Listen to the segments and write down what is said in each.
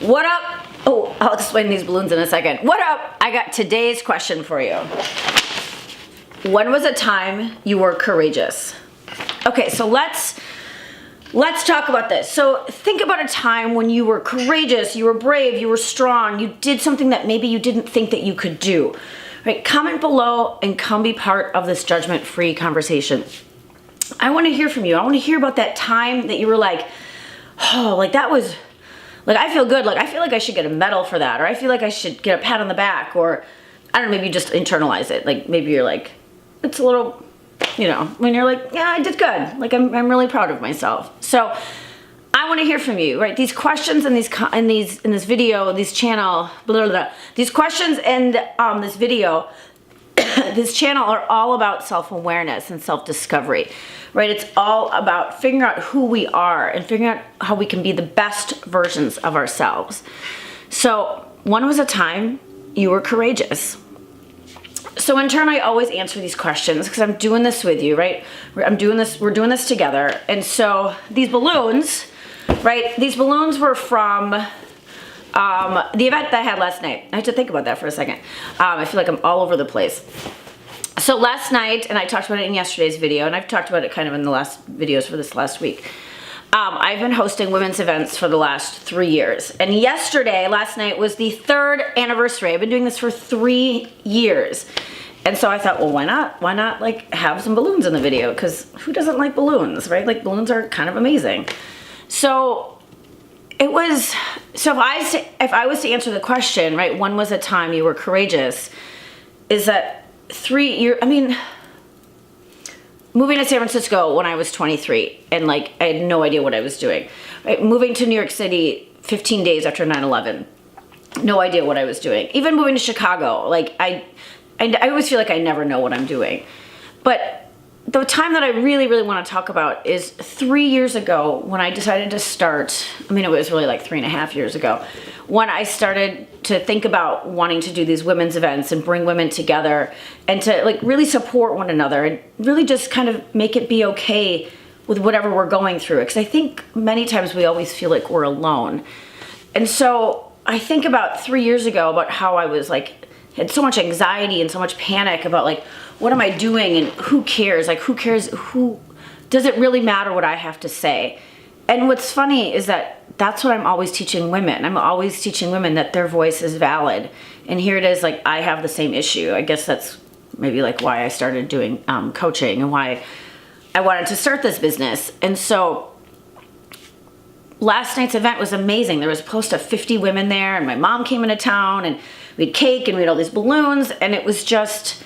What up? Oh, I'll explain these balloons in a second. What up? I got today's question for you. When was a time you were courageous? Okay, so let's talk about this. So think about a time when you were courageous, you were brave, you were strong, you did something that maybe you didn't think that you could do. Right? Comment below and come be part of this judgment-free conversation. I want to hear from you. I want to hear about that time that you were like, oh, like that was, like I feel good. Like I feel like I should get a medal for that, or I feel like I should get a pat on the back, or I don't know, maybe you just internalize it. Like maybe you're like, it's a little, you know, when you're like, yeah, I did good. Like I'm really proud of myself. So I want to hear from you, right? These questions in this video, this channel, blah, blah, blah. These questions in this video, this channel are all about self-awareness and self-discovery, right? It's all about figuring out who we are and figuring out how we can be the best versions of ourselves. So when was a time you were courageous? So in turn, I always answer these questions because I'm doing this with you, right? We're doing this together. And so these balloons, right? These balloons were from the event that I had last night. I have to think about that for a second. I feel like I'm all over the place. So last night, and I talked about it in yesterday's video, and I've talked about it kind of in the last videos for this last week. I've been hosting women's events for the last 3 years. And last night was the 3rd anniversary. I've been doing this for 3 years. And so I thought, well, why not? Why not like have some balloons in the video? Because who doesn't like balloons, right? Like balloons are kind of amazing. So it was, so if I was to answer the question, right, when was a time you were courageous, is that 3 years, I mean, moving to San Francisco when I was 23 and like I had no idea what I was doing, right? Moving to New York City 15 days after 9/11, no idea what I was doing. Even moving to Chicago, like I always feel like I never know what I'm doing. But the time that I really, really want to talk about is 3 years ago when I decided to start, I mean, it was really like 3.5 years ago, when I started to think about wanting to do these women's events and bring women together and to like really support one another and really just kind of make it be okay with whatever we're going through. Because I think many times we always feel like we're alone. And so I think about 3 years ago about how I was like, had so much anxiety and so much panic about like, what am I doing and who cares? Like who cares? Who, does it really matter what I have to say? And what's funny is that that's what I'm always teaching women. I'm always teaching women that their voice is valid. And here it is, like I have the same issue. I guess that's maybe like why I started doing coaching and why I wanted to start this business. And so last night's event was amazing. There was close to 50 women there and my mom came into town and we had cake and we had all these balloons and it was just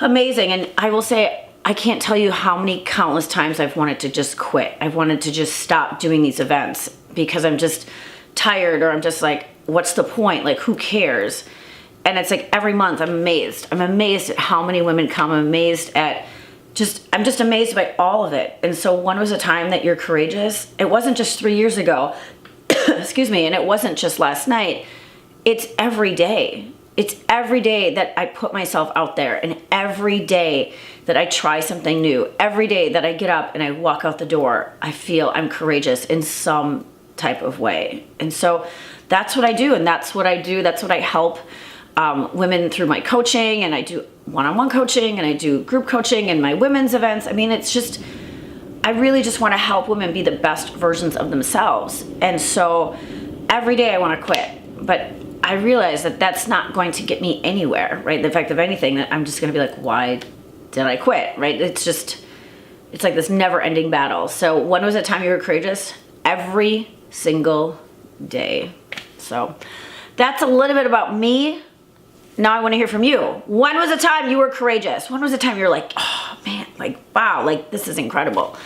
amazing. And I will say, I can't tell you how many countless times I've wanted to just quit. I've wanted to just stop doing these events because I'm just tired or I'm just like, what's the point? Like, who cares? And it's like every month I'm amazed. I'm amazed at how many women come. I'm amazed at I'm just amazed by all of it. And so when was a time that you're courageous? It wasn't just 3 years ago, excuse me, and it wasn't just last night. It's every day. It's every day that I put myself out there and every day that I try something new. Every day that I get up and I walk out the door, I feel I'm courageous in some type of way. And so that's what I do. And that's what I do. That's what I help women through my coaching, and I do one-on-one coaching and I do group coaching and my women's events. I mean, it's just, I really just want to help women be the best versions of themselves. And so every day I want to quit, but I realize that that's not going to get me anywhere, right? The fact of anything, that I'm just going to be like, why did I quit, right? It's like this never-ending battle. So when was the time you were courageous? Every single day. So that's a little bit about me. Now I want to hear from you. When was the time you were courageous? When was the time you were like, oh man, like, wow, like this is incredible.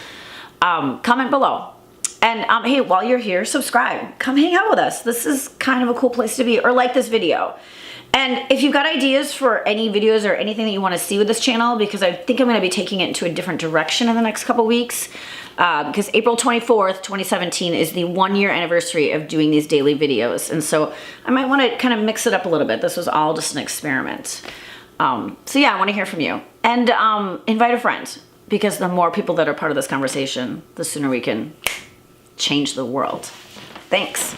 Comment below. And hey, while you're here, subscribe. Come hang out with us. This is kind of a cool place to be, or like this video. And if you've got ideas for any videos or anything that you want to see with this channel, because I think I'm going to be taking it into a different direction in the next couple weeks, because April 24th, 2017 is the 1-year anniversary of doing these daily videos. And so I might want to kind of mix it up a little bit. This was all just an experiment. So yeah, I want to hear from you. And invite a friend, because the more people that are part of this conversation, the sooner we can change the world. Thanks.